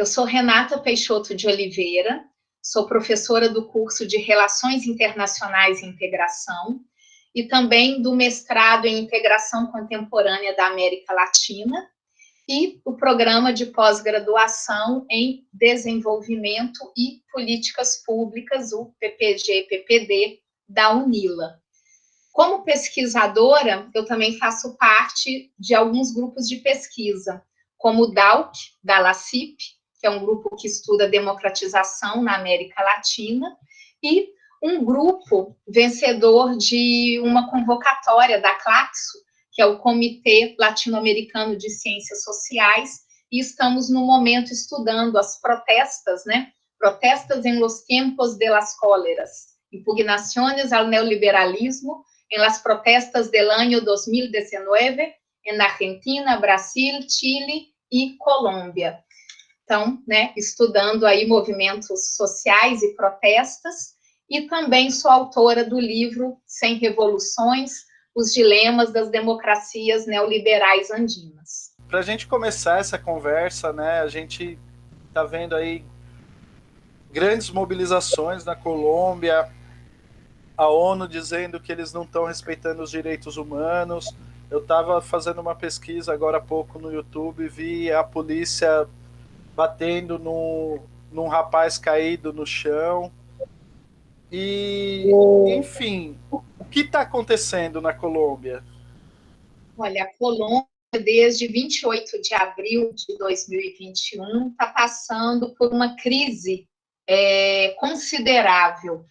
Eu sou Renata Peixoto de Oliveira, sou professora do curso de Relações Internacionais e Integração e também do mestrado em Integração Contemporânea da América Latina e o programa de pós-graduação em Desenvolvimento e Políticas Públicas, o PPG-PPD, da UNILA. Como pesquisadora, eu também faço parte de alguns grupos de pesquisa, como o DALC, da LACIP, que é um grupo que estuda democratização na América Latina, e um grupo vencedor de uma convocatória da CLACSO, que é o Comitê Latino-Americano de Ciências Sociais, e estamos, no momento, estudando as protestas, Protestas en los tiempos de las cóleras, impugnaciones al neoliberalismo en las protestas del año 2019 en Argentina, Brasil, Chile e Colômbia. Então, estudando aí movimentos sociais e protestas, e também sou autora do livro Sem Revoluções, os dilemas das democracias neoliberais andinas. Para a gente começar essa conversa, a gente está vendo aí grandes mobilizações na Colômbia, a ONU dizendo que eles não estão respeitando os direitos humanos. Eu estava fazendo uma pesquisa agora há pouco no YouTube, vi a polícia batendo num rapaz caído no chão. E, enfim, o que está acontecendo na Colômbia? Olha, a Colômbia, desde 28 de abril de 2021, está passando por uma crise considerável.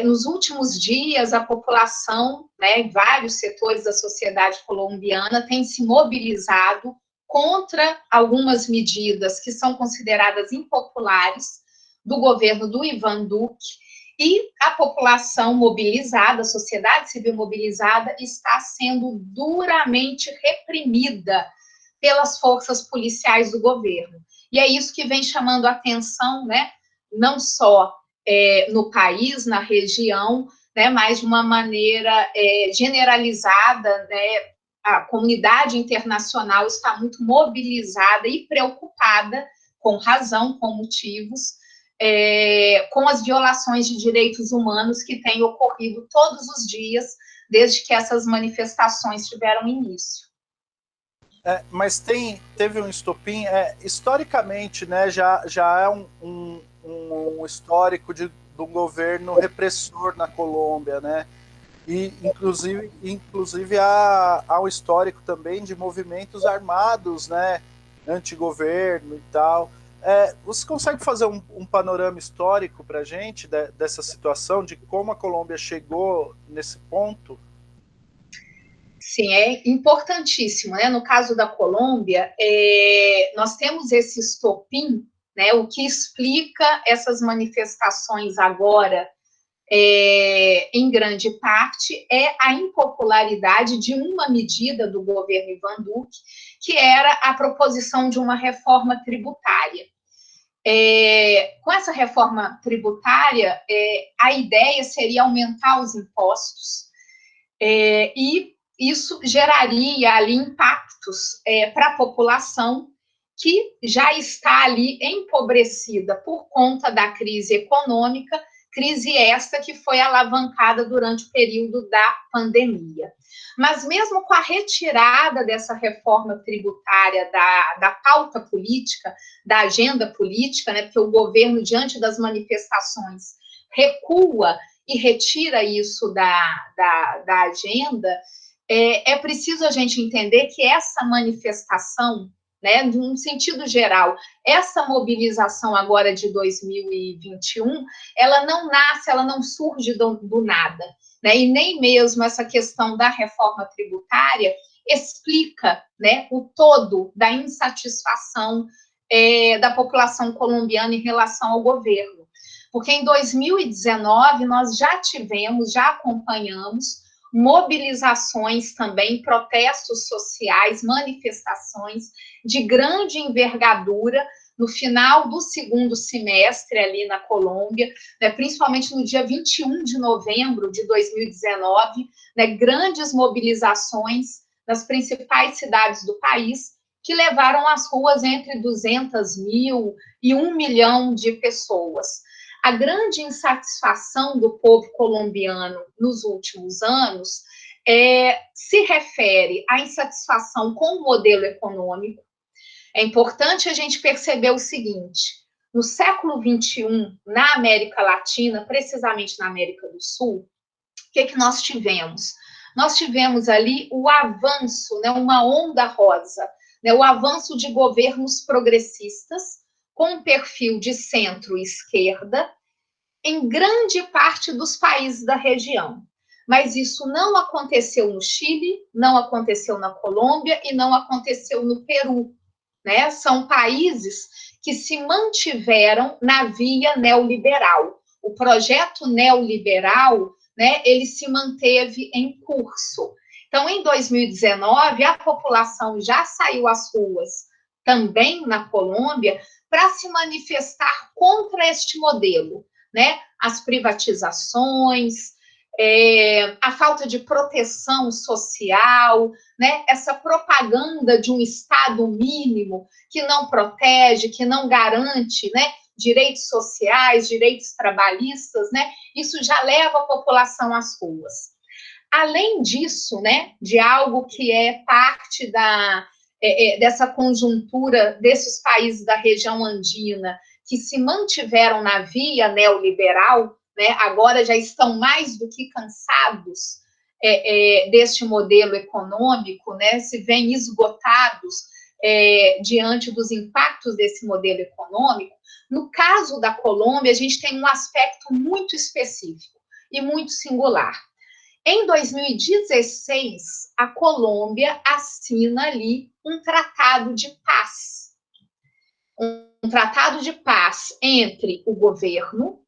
Nos últimos dias, a população, vários setores da sociedade colombiana têm se mobilizado contra algumas medidas que são consideradas impopulares do governo do Iván Duque, e a população mobilizada, a sociedade civil mobilizada, está sendo duramente reprimida pelas forças policiais do governo. E é isso que vem chamando a atenção, não só no país, na região, mas de uma maneira generalizada, a comunidade internacional está muito mobilizada e preocupada, com razão, com motivos, com as violações de direitos humanos que têm ocorrido todos os dias, desde que essas manifestações tiveram início. Mas teve um estopim, historicamente, já é um histórico de um governo repressor na Colômbia, e inclusive há um histórico também de movimentos armados, anti-governo e tal. Você consegue fazer um panorama histórico para a gente dessa situação, de como a Colômbia chegou nesse ponto? Sim, é importantíssimo. No caso da Colômbia, nós temos esse estopim, o que explica essas manifestações agora, em grande parte, é a impopularidade de uma medida do governo Iván Duque, que era a proposição de uma reforma tributária. Com essa reforma tributária, a ideia seria aumentar os impostos, e isso geraria ali impactos para a população que já está ali empobrecida por conta da crise econômica, crise esta que foi alavancada durante o período da pandemia. Mas mesmo com a retirada dessa reforma tributária da pauta política, da agenda política, porque o governo, diante das manifestações, recua e retira isso da agenda, é preciso a gente entender que essa manifestação, de um sentido geral, essa mobilização agora de 2021, ela não nasce, ela não surge do nada, e nem mesmo essa questão da reforma tributária explica, o todo da insatisfação da população colombiana em relação ao governo. Porque em 2019 nós já acompanhamos mobilizações também, protestos sociais, manifestações de grande envergadura no final do segundo semestre ali na Colômbia, principalmente no dia 21 de novembro de 2019, grandes mobilizações nas principais cidades do país, que levaram às ruas entre 200 mil e 1 milhão de pessoas. A grande insatisfação do povo colombiano nos últimos anos se refere à insatisfação com o modelo econômico. É importante a gente perceber o seguinte: no século XXI, na América Latina, precisamente na América do Sul, o que nós tivemos? Nós tivemos ali o avanço, né, uma onda rosa, né, o avanço de governos progressistas com um perfil de centro-esquerda em grande parte dos países da região. Mas isso não aconteceu no Chile, não aconteceu na Colômbia e não aconteceu no Peru, né? São países que se mantiveram na via neoliberal. O projeto neoliberal, né, ele se manteve em curso. Então, em 2019, a população já saiu às ruas, também na Colômbia, para se manifestar contra este modelo, né? As privatizações, a falta de proteção social, né? Essa propaganda de um Estado mínimo que não protege, que não garante, né, direitos sociais, direitos trabalhistas, né? Isso já leva a população às ruas. Além disso, né, de algo que é parte dessa conjuntura desses países da região andina que se mantiveram na via neoliberal, né, agora já estão mais do que cansados deste modelo econômico, né, se veem esgotados diante dos impactos desse modelo econômico. No caso da Colômbia, a gente tem um aspecto muito específico e muito singular. Em 2016, a Colômbia assina ali um tratado de paz. Um tratado de paz entre o governo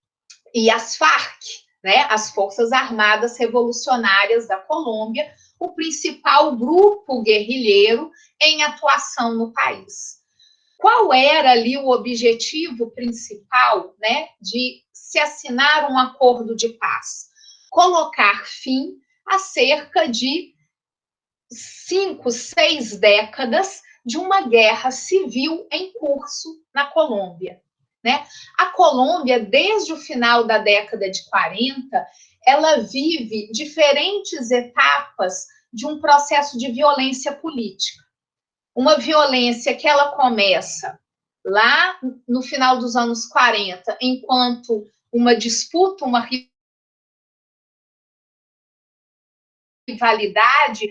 e as Farc, né, as Forças Armadas Revolucionárias da Colômbia, o principal grupo guerrilheiro em atuação no país. Qual era ali o objetivo principal, né, de se assinar um acordo de paz? Colocar fim a cerca de 5, 6 décadas de uma guerra civil em curso na Colômbia, né? A Colômbia, desde o final da década de 40, ela vive diferentes etapas de um processo de violência política. Uma violência que ela começa lá no final dos anos 40, enquanto uma disputa, uma rivalidade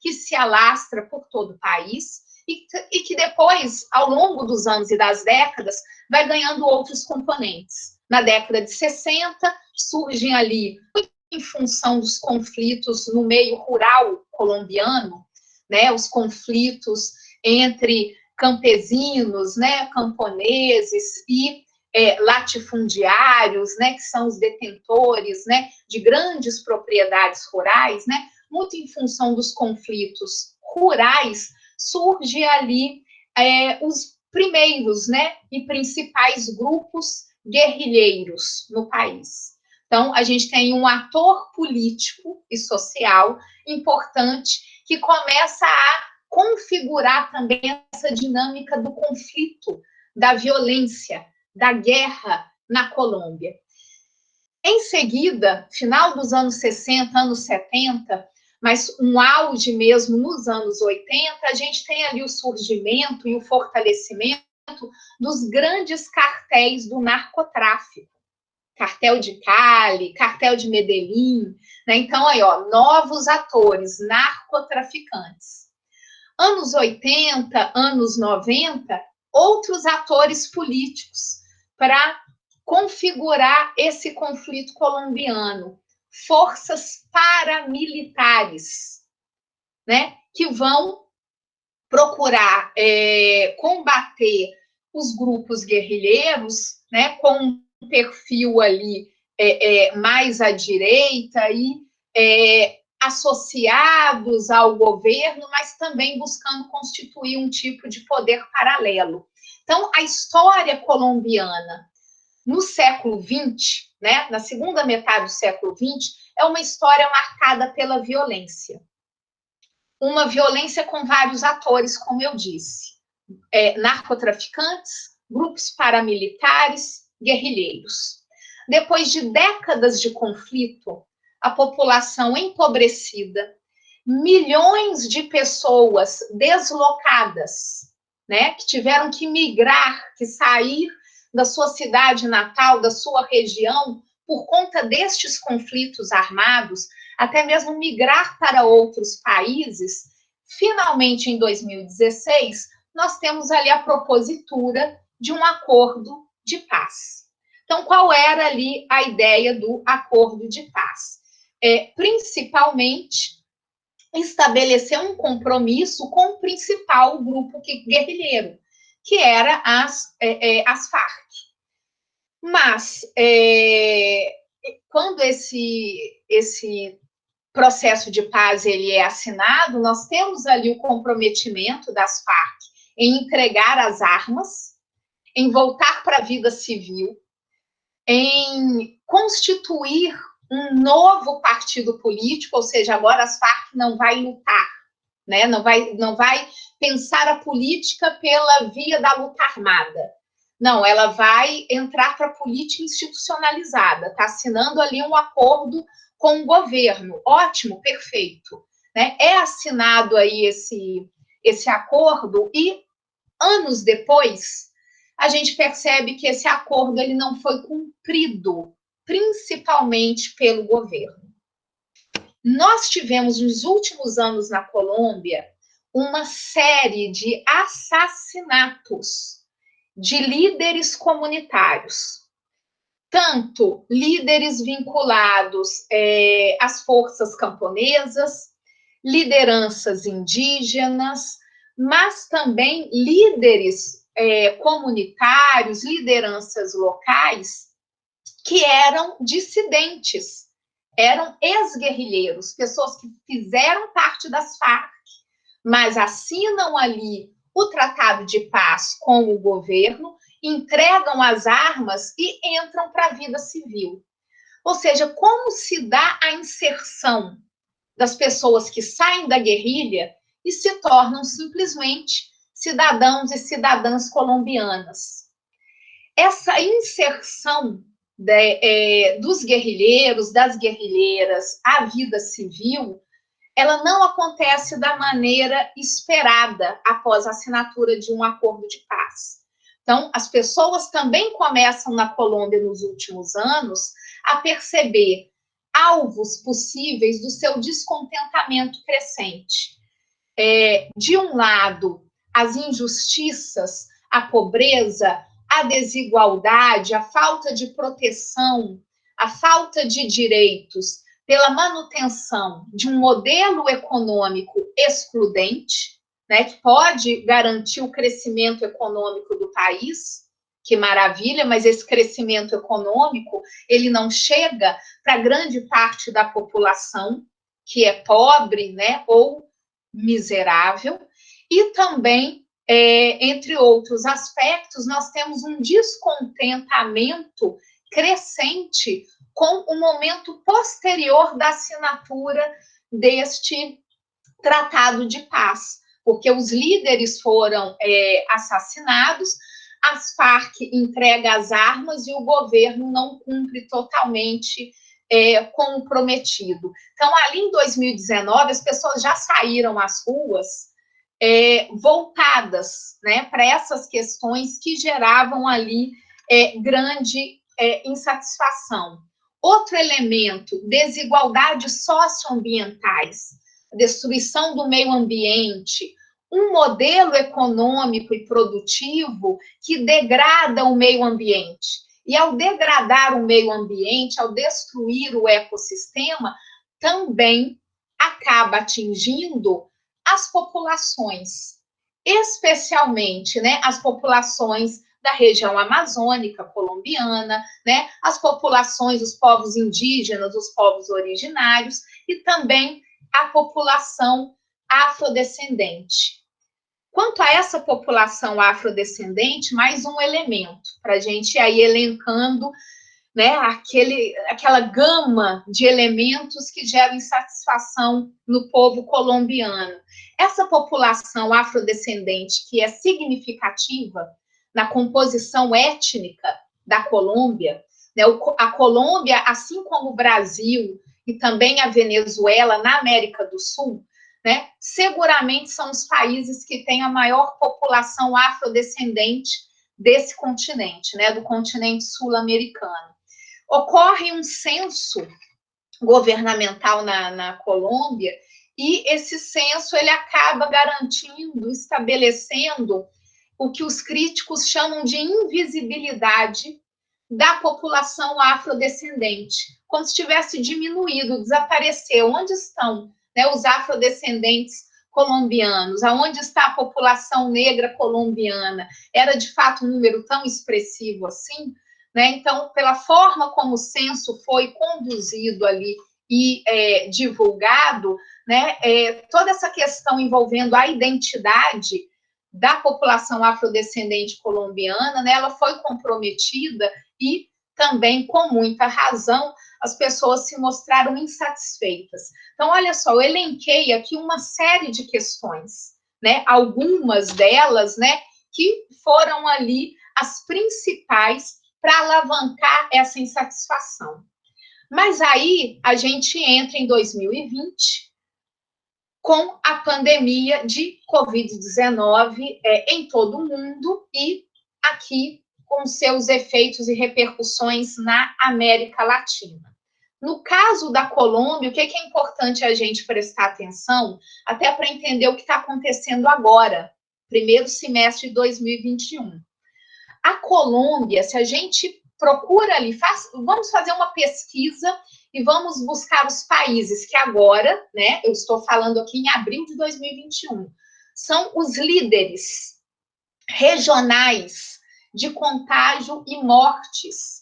que se alastra por todo o país e que depois, ao longo dos anos e das décadas, vai ganhando outros componentes. Na década de 60, surgem ali, em função dos conflitos no meio rural colombiano, né, os conflitos entre campesinos, né, camponeses e latifundiários, né, que são os detentores, né, de grandes propriedades rurais, né, muito em função dos conflitos rurais, surge ali os primeiros, né, e principais grupos guerrilheiros no país. Então, a gente tem um ator político e social importante que começa a configurar também essa dinâmica do conflito, da violência, da guerra na Colômbia. Em seguida, final dos anos 60, anos 70, mas um auge mesmo nos anos 80, a gente tem ali o surgimento e o fortalecimento dos grandes cartéis do narcotráfico. Cartel de Cali, cartel de Medellín, né? Então, aí, ó, novos atores, narcotraficantes. Anos 80, anos 90, outros atores políticos para configurar esse conflito colombiano. Forças paramilitares, né? Que vão procurar combater os grupos guerrilheiros, né? Com um perfil ali mais à direita e associados ao governo, mas também buscando constituir um tipo de poder paralelo. Então, a história colombiana no século XX, né, na segunda metade do século XX, é uma história marcada pela violência. uma violência com vários atores, como eu disse, narcotraficantes, grupos paramilitares, guerrilheiros. Depois de décadas de conflito, a população empobrecida, milhões de pessoas deslocadas, né, que tiveram que migrar, que sair da sua cidade natal, da sua região, por conta destes conflitos armados, até mesmo migrar para outros países. Finalmente, em 2016, nós temos ali a propositura de um acordo de paz. Então, qual era ali a ideia do acordo de paz? Principalmente, estabelecer um compromisso com o principal grupo guerrilheiro, que era as Farc. Mas, quando esse processo de paz ele é assinado, nós temos ali o comprometimento das Farc em entregar as armas, em voltar para a vida civil, em constituir um novo partido político, ou seja, agora as Farc não vai lutar, né? Não vai pensar a política pela via da luta armada. Não, ela vai entrar para a política institucionalizada, está assinando ali um acordo com o governo. Ótimo, perfeito. Né? É assinado aí esse acordo e, anos depois, a gente percebe que esse acordo ele não foi cumprido, principalmente pelo governo. Nós tivemos, nos últimos anos na Colômbia, uma série de assassinatos de líderes comunitários, tanto líderes vinculados às forças camponesas, lideranças indígenas, mas também líderes comunitários, lideranças locais, que eram dissidentes, eram ex-guerrilheiros, pessoas que fizeram parte das Farc, mas assinam ali o tratado de paz com o governo, entregam as armas e entram para a vida civil. Ou seja, como se dá a inserção das pessoas que saem da guerrilha e se tornam simplesmente cidadãos e cidadãs colombianas. Essa inserção dos guerrilheiros, das guerrilheiras à vida civil, ela não acontece da maneira esperada após a assinatura de um acordo de paz. Então, as pessoas também começam na Colômbia nos últimos anos a perceber alvos possíveis do seu descontentamento crescente. De um lado, as injustiças, a pobreza, a desigualdade, a falta de proteção, a falta de direitos, pela manutenção de um modelo econômico excludente, né, que pode garantir o crescimento econômico do país, que maravilha, mas esse crescimento econômico, ele não chega para grande parte da população, que é pobre, né, ou miserável, e também, entre outros aspectos, nós temos um descontentamento crescente com o momento posterior da assinatura deste tratado de paz, porque os líderes foram assassinados, as Farc entregam as armas e o governo não cumpre totalmente com o prometido. Então, ali em 2019, as pessoas já saíram às ruas voltadas, né, para essas questões que geravam ali grande insatisfação. Outro elemento, desigualdades socioambientais, destruição do meio ambiente, um modelo econômico e produtivo que degrada o meio ambiente. E ao degradar o meio ambiente, ao destruir o ecossistema, também acaba atingindo as populações, especialmente, né, as populações da região amazônica colombiana, né, as populações, os povos indígenas, os povos originários e também a população afrodescendente. Quanto a essa população afrodescendente, mais um elemento para a gente ir aí elencando né, aquela gama de elementos que geram insatisfação no povo colombiano. Essa população afrodescendente, que é significativa na composição étnica da Colômbia, né, a Colômbia, assim como o Brasil e também a Venezuela, na América do Sul, né, seguramente são os países que têm a maior população afrodescendente desse continente, né, do continente sul-americano. Ocorre um censo governamental na Colômbia e esse censo ele acaba garantindo, estabelecendo o que os críticos chamam de invisibilidade da população afrodescendente, como se tivesse diminuído, desapareceu. Onde estão, né, os afrodescendentes colombianos? Aonde está a população negra colombiana? Era de fato um número tão expressivo assim? Né? Então, pela forma como o censo foi conduzido ali e divulgado, né, toda essa questão envolvendo a identidade da população afrodescendente colombiana, né, ela foi comprometida e também, com muita razão, as pessoas se mostraram insatisfeitas. Então, olha só, eu elenquei aqui uma série de questões, né, algumas delas, né, que foram ali as principais para alavancar essa insatisfação. Mas aí a gente entra em 2020 com a pandemia de Covid-19 em todo o mundo e aqui com seus efeitos e repercussões na América Latina. No caso da Colômbia, o que é importante a gente prestar atenção, até para entender o que está acontecendo agora, primeiro semestre de 2021. A Colômbia, se a gente procura ali, vamos fazer uma pesquisa e vamos buscar os países que agora, né, eu estou falando aqui em abril de 2021, são os líderes regionais de contágio e mortes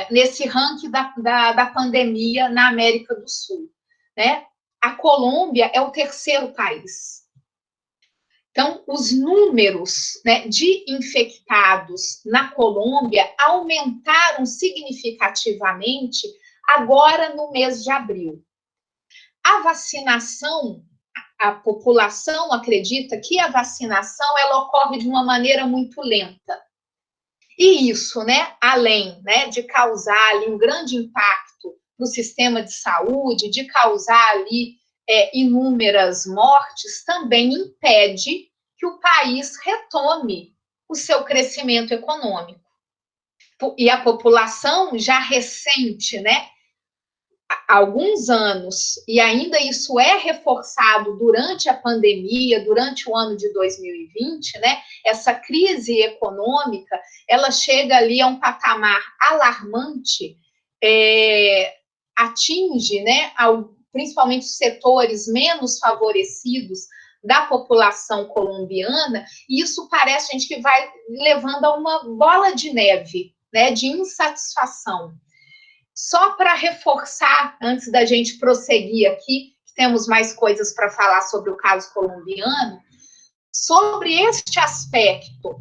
nesse ranking da pandemia na América do Sul, né? A Colômbia é o terceiro país. Então, os números, né, de infectados na Colômbia aumentaram significativamente agora no mês de abril. A vacinação, a população acredita que a vacinação ela ocorre de uma maneira muito lenta. E isso, né, além, né, de causar ali um grande impacto no sistema de saúde, de causar ali inúmeras mortes, também impede que o país retome o seu crescimento econômico. E a população já recente, né, há alguns anos, e ainda isso é reforçado durante a pandemia, durante o ano de 2020, né, essa crise econômica, ela chega ali a um patamar alarmante, atinge, né, principalmente os setores menos favorecidos da população colombiana, e isso parece, gente, que vai levando a uma bola de neve, né, de insatisfação. Só para reforçar, antes da gente prosseguir aqui, temos mais coisas para falar sobre o caso colombiano, sobre este aspecto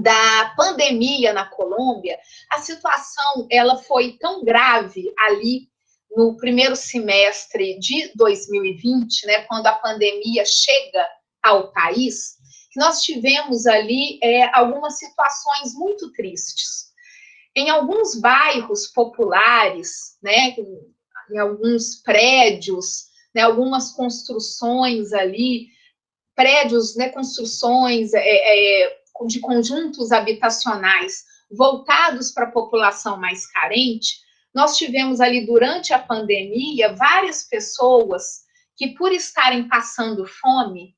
da pandemia na Colômbia, a situação ela foi tão grave ali no primeiro semestre de 2020, né, quando a pandemia chega ao país, que nós tivemos ali algumas situações muito tristes. Em alguns bairros populares, né, em alguns prédios, né, algumas construções ali, prédios, né, construções de conjuntos habitacionais voltados para a população mais carente, nós tivemos ali durante a pandemia várias pessoas que, por estarem passando fome,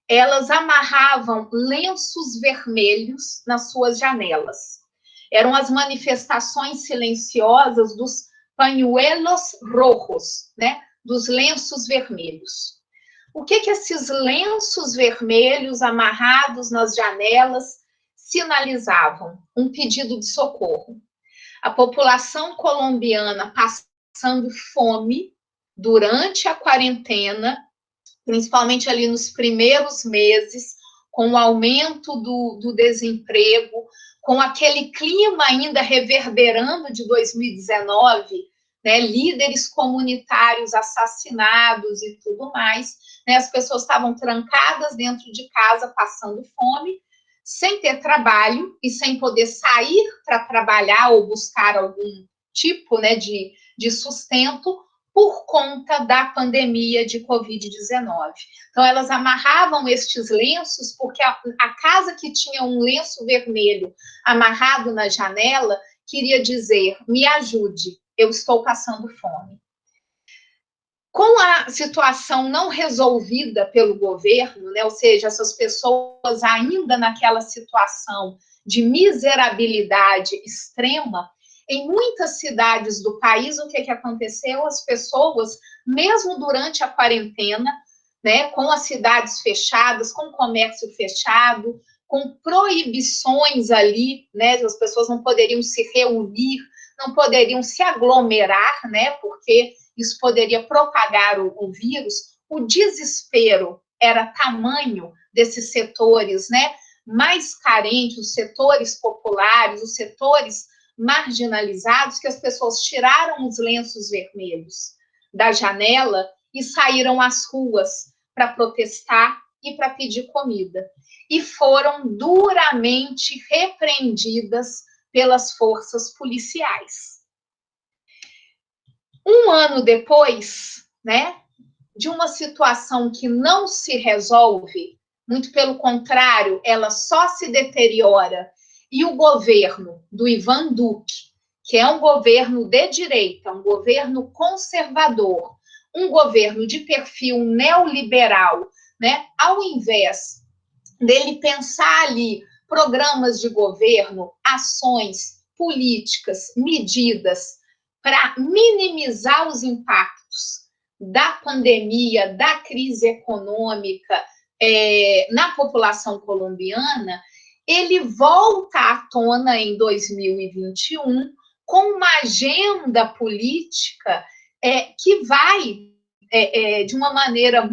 elas amarravam lenços vermelhos nas suas janelas. Eram as manifestações silenciosas dos pañuelos rojos, né, dos lenços vermelhos. O que esses lenços vermelhos amarrados nas janelas sinalizavam? Um pedido de socorro. A população colombiana passando fome durante a quarentena, principalmente ali nos primeiros meses, com o aumento do desemprego, com aquele clima ainda reverberando de 2019, né, líderes comunitários assassinados e tudo mais, né, as pessoas estavam trancadas dentro de casa, passando fome, sem ter trabalho e sem poder sair para trabalhar ou buscar algum tipo, né, de sustento, por conta da pandemia de Covid-19. Então, elas amarravam estes lenços, porque a casa que tinha um lenço vermelho amarrado na janela queria dizer: me ajude, eu estou passando fome. Com a situação não resolvida pelo governo, né, ou seja, essas pessoas ainda naquela situação de miserabilidade extrema, em muitas cidades do país, o que aconteceu? As pessoas, mesmo durante a quarentena, né, com as cidades fechadas, com o comércio fechado, com proibições ali, né, as pessoas não poderiam se reunir, não poderiam se aglomerar, né, porque isso poderia propagar o vírus. O desespero era tamanho desses setores, né, mais carentes, os setores populares, os setores marginalizados, que as pessoas tiraram os lenços vermelhos da janela e saíram às ruas para protestar e para pedir comida. E foram duramente repreendidas pelas forças policiais. Um ano depois, né, de uma situação que não se resolve, muito pelo contrário, ela só se deteriora, e o governo do Ivan Duque, que é um governo de direita, um governo conservador, um governo de perfil neoliberal, né, ao invés dele pensar ali programas de governo, ações, políticas, medidas para minimizar os impactos da pandemia, da crise econômica na população colombiana, ele volta à tona em 2021 com uma agenda política que vai, de uma maneira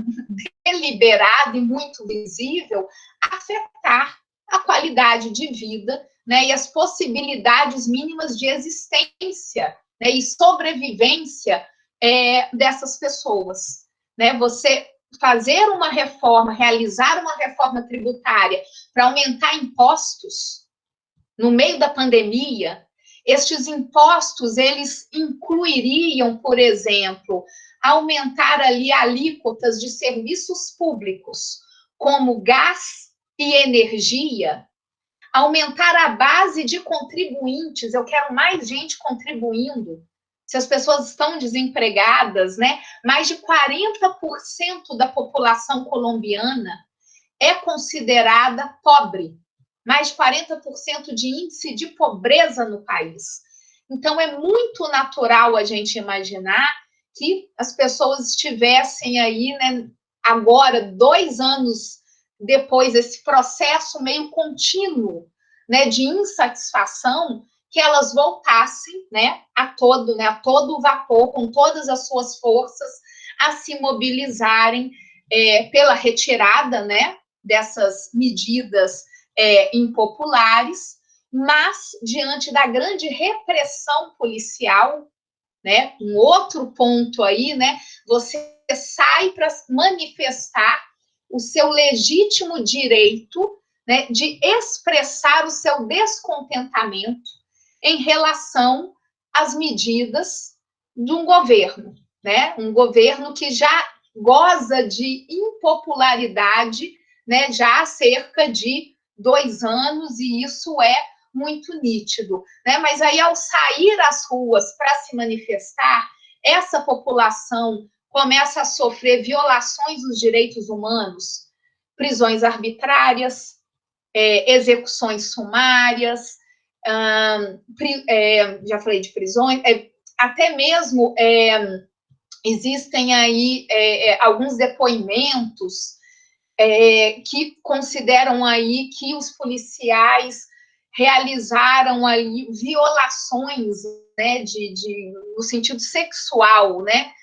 deliberada e muito visível, afetar a qualidade de vida, né, e as possibilidades mínimas de existência, né, e sobrevivência dessas pessoas. Né? Você fazer uma reforma, realizar uma reforma tributária para aumentar impostos no meio da pandemia, estes impostos, eles incluiriam, por exemplo, aumentar ali alíquotas de serviços públicos, como gás e energia, aumentar a base de contribuintes, eu quero mais gente contribuindo. Se as pessoas estão desempregadas, né? Mais de 40% da população colombiana é considerada pobre. Mais de 40% de índice de pobreza no país. Então, é muito natural a gente imaginar que as pessoas estivessem aí, né, agora, 2 anos depois, esse processo meio contínuo, né, de insatisfação, que elas voltassem, né, a todo vapor, com todas as suas forças, a se mobilizarem pela retirada, né, dessas medidas impopulares, mas diante da grande repressão policial, né, um outro ponto aí, né, você sai para manifestar o seu legítimo direito, né, de expressar o seu descontentamento em relação às medidas de um governo, né, um governo que já goza de impopularidade, né, já há cerca de 2 anos, e isso é muito nítido, né? Mas aí, ao sair às ruas para se manifestar, essa população começa a sofrer violações dos direitos humanos, prisões arbitrárias, execuções sumárias, já falei de prisões, até mesmo existem aí alguns depoimentos que consideram aí que os policiais realizaram aí violações, né, no sentido sexual, né,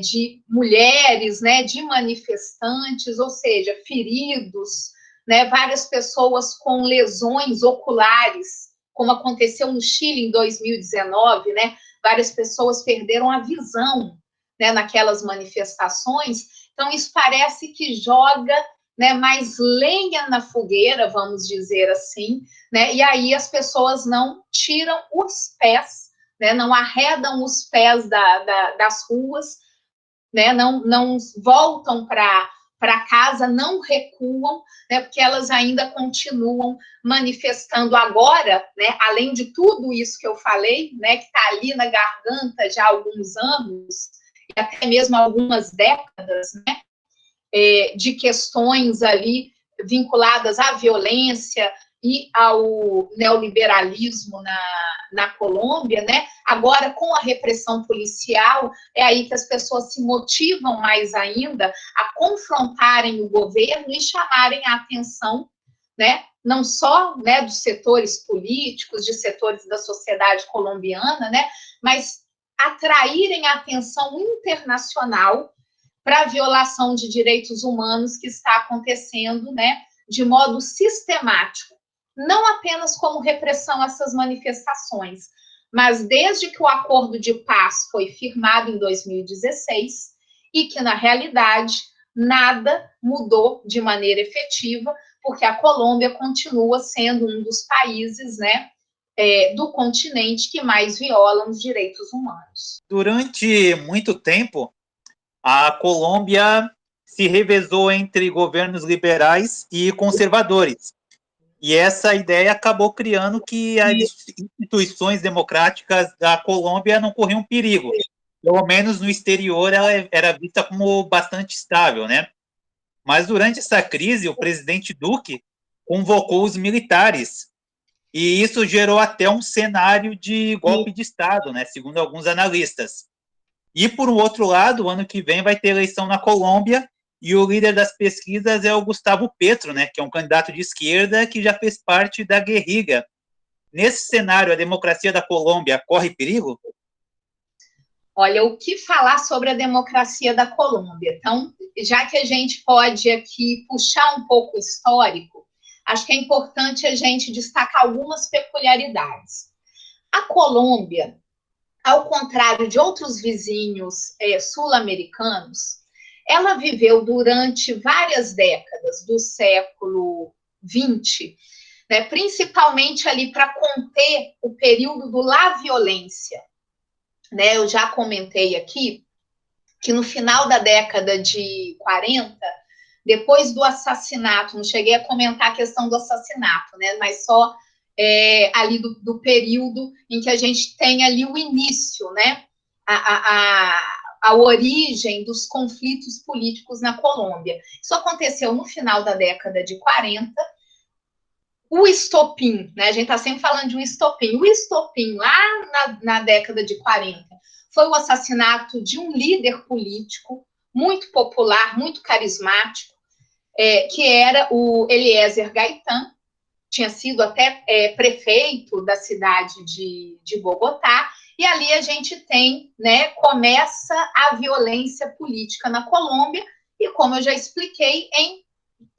de mulheres, né, de manifestantes, ou seja, feridos, né, várias pessoas com lesões oculares, como aconteceu no Chile em 2019, né, várias pessoas perderam a visão, né, naquelas manifestações. Então, isso parece que joga, né, mais lenha na fogueira, vamos dizer assim, né, e aí as pessoas não tiram os pés, né, não arredam os pés das ruas, né, não voltam para casa, não recuam, né, porque elas ainda continuam manifestando agora, né, além de tudo isso que eu falei, né, que está ali na garganta já há alguns anos, e até mesmo algumas décadas, né, de questões ali vinculadas à violência e ao neoliberalismo na Colômbia, né? Agora, com a repressão policial, é aí que as pessoas se motivam mais ainda a confrontarem o governo e chamarem a atenção, né? Não só, né, dos setores políticos, de setores da sociedade colombiana, né? Mas atraírem a atenção internacional para a violação de direitos humanos que está acontecendo, né, de modo sistemático, não apenas como repressão a essas manifestações, mas desde que o acordo de paz foi firmado em 2016 e que, na realidade, nada mudou de maneira efetiva, porque a Colômbia continua sendo um dos países, né, do continente que mais violam os direitos humanos. Durante muito tempo, a Colômbia se revezou entre governos liberais e conservadores. E essa ideia acabou criando que as instituições democráticas da Colômbia não corriam perigo. Pelo menos no exterior ela era vista como bastante estável, né? Mas durante essa crise, o presidente Duque convocou os militares. E isso gerou até um cenário de golpe de Estado, né? Segundo alguns analistas. E, por outro lado, o ano que vem vai ter eleição na Colômbia e o líder das pesquisas é o Gustavo Petro, né, que é um candidato de esquerda que já fez parte da guerrilha. Nesse cenário, a democracia da Colômbia corre perigo? Olha, o que falar sobre a democracia da Colômbia? Então, já que a gente pode aqui puxar um pouco o histórico, acho que é importante a gente destacar algumas peculiaridades. A Colômbia, ao contrário de outros vizinhos sul-americanos, ela viveu durante várias décadas do século XX, né, principalmente ali para conter o período do La Violência. Né, eu já comentei aqui que no final da década de 40, depois do assassinato, não cheguei a comentar a questão do assassinato, né, mas só ali do período em que a gente tem ali o início, né, a origem dos conflitos políticos na Colômbia. Isso aconteceu no final da década de 40. O estopim, né, a gente está sempre falando de um estopim. O estopim, lá na década de 40, foi o assassinato de um líder político muito popular, muito carismático, que era o Eliezer Gaitán, tinha sido até prefeito da cidade de Bogotá, e ali a gente tem, né, começa a violência política na Colômbia, e como eu já expliquei, em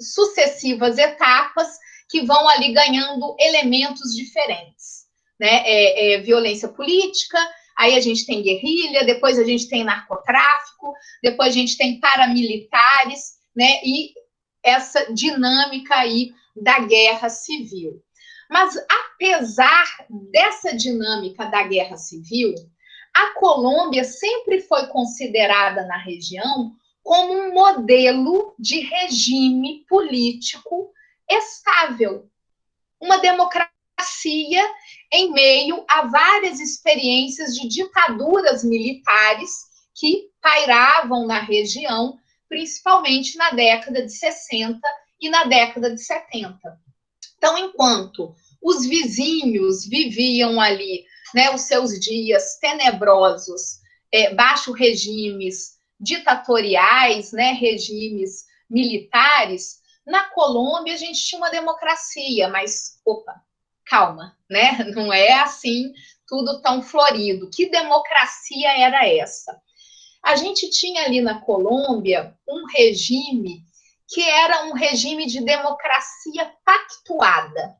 sucessivas etapas que vão ali ganhando elementos diferentes, né, violência política, aí a gente tem guerrilha, depois a gente tem narcotráfico, depois a gente tem paramilitares, né, e essa dinâmica aí da guerra civil. Mas, apesar dessa dinâmica da guerra civil, a Colômbia sempre foi considerada na região como um modelo de regime político estável, uma democracia em meio a várias experiências de ditaduras militares que pairavam na região, principalmente na década de 60 e na década de 70. Então, enquanto os vizinhos viviam ali, né, os seus dias tenebrosos, baixo regimes ditatoriais, né, regimes militares, na Colômbia a gente tinha uma democracia, mas, opa, calma, né, não é assim tudo tão florido. Que democracia era essa? A gente tinha ali na Colômbia um regime que era um regime de democracia pactuada.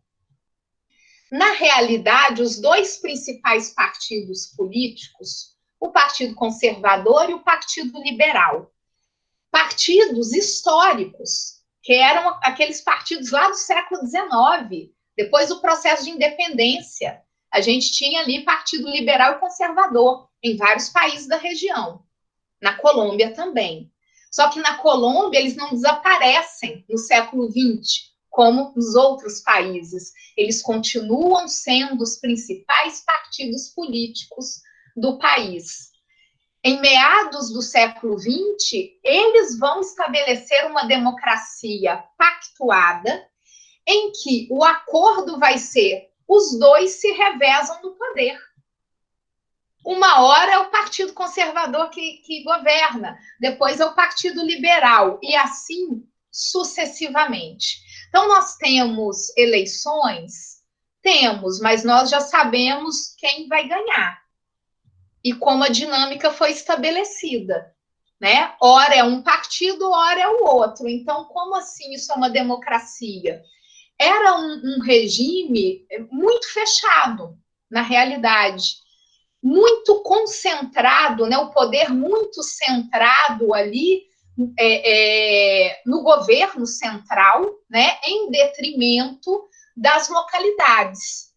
Na realidade, os dois principais partidos políticos, o Partido Conservador e o Partido Liberal, partidos históricos, que eram aqueles partidos lá do século XIX, depois do processo de independência. A gente tinha ali Partido Liberal e Conservador em vários países da região, na Colômbia também. Só que na Colômbia eles não desaparecem no século XX, como nos outros países. Eles continuam sendo os principais partidos políticos do país. Em meados do século XX, eles vão estabelecer uma democracia pactuada, em que o acordo vai ser os dois se revezam no poder. Uma hora é o Partido Conservador que governa, depois é o Partido Liberal, e assim sucessivamente. Então, nós temos eleições? Temos, mas nós já sabemos quem vai ganhar e como a dinâmica foi estabelecida, né? Ora é um partido, ora é o outro. Então, como assim isso é uma democracia? Era um regime muito fechado, na realidade, muito concentrado, né? O poder muito centrado ali no governo central, né? Em detrimento das localidades,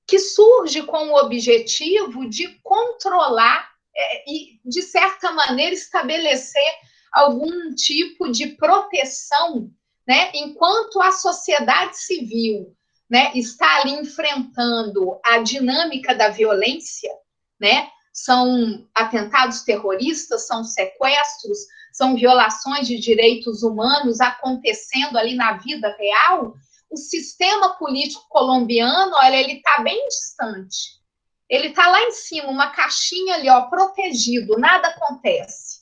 que surge com o objetivo de controlar e, de certa maneira, estabelecer algum tipo de proteção, né, enquanto a sociedade civil, né, está ali enfrentando a dinâmica da violência, né, são atentados terroristas, são sequestros, são violações de direitos humanos acontecendo ali na vida real. O sistema político colombiano, olha, ele está bem distante. Ele está lá em cima, uma caixinha ali, ó, protegido, nada acontece.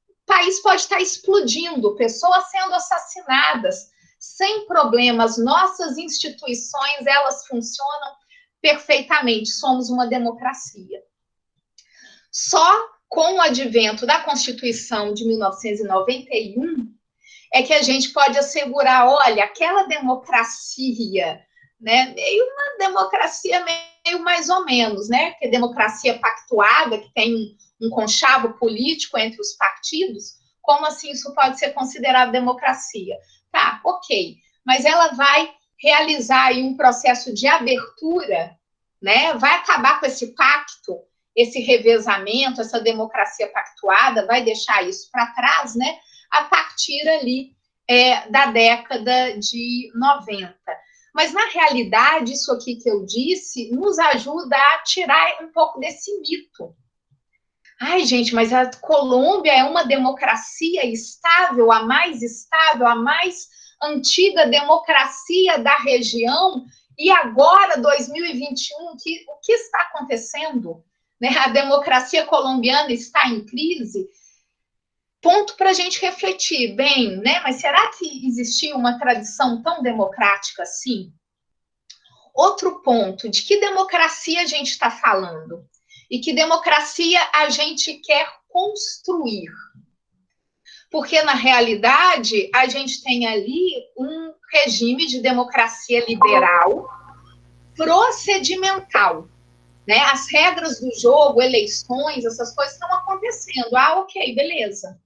O país pode estar explodindo, pessoas sendo assassinadas, sem problemas. Nossas instituições, elas funcionam perfeitamente. Somos uma democracia. Só com o advento da Constituição de 1991, é que a gente pode assegurar, olha, aquela democracia, né, meio uma democracia meio mais ou menos, né, que é democracia pactuada, que tem um conchavo político entre os partidos, como assim isso pode ser considerado democracia? Tá, ok, mas ela vai realizar aí um processo de abertura, né, vai acabar com esse pacto, esse revezamento, essa democracia pactuada, vai deixar isso para trás, né, a partir ali da década de 90. Mas, na realidade, isso aqui que eu disse nos ajuda a tirar um pouco desse mito. Ai, gente, mas a Colômbia é uma democracia estável, a mais antiga democracia da região, e agora, 2021, o que está acontecendo? Né? A democracia colombiana está em crise? Ponto para a gente refletir, bem, né? Mas será que existia uma tradição tão democrática assim? Outro ponto, de que democracia a gente está falando? E que democracia a gente quer construir? Porque, na realidade, a gente tem ali um regime de democracia liberal procedimental, né? As regras do jogo, eleições, essas coisas estão acontecendo. Ah, ok, beleza.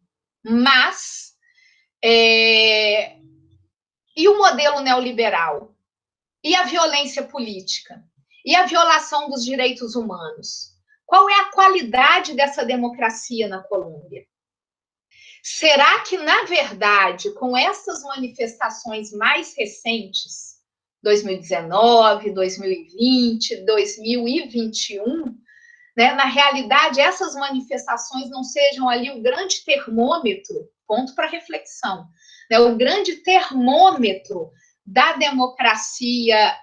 Mas, e o modelo neoliberal? E a violência política? E a violação dos direitos humanos? Qual é a qualidade dessa democracia na Colômbia? Será que, na verdade, com essas manifestações mais recentes, 2019, 2020, 2021, né, na realidade, essas manifestações não sejam ali o grande termômetro, ponto para reflexão, né, o grande termômetro da democracia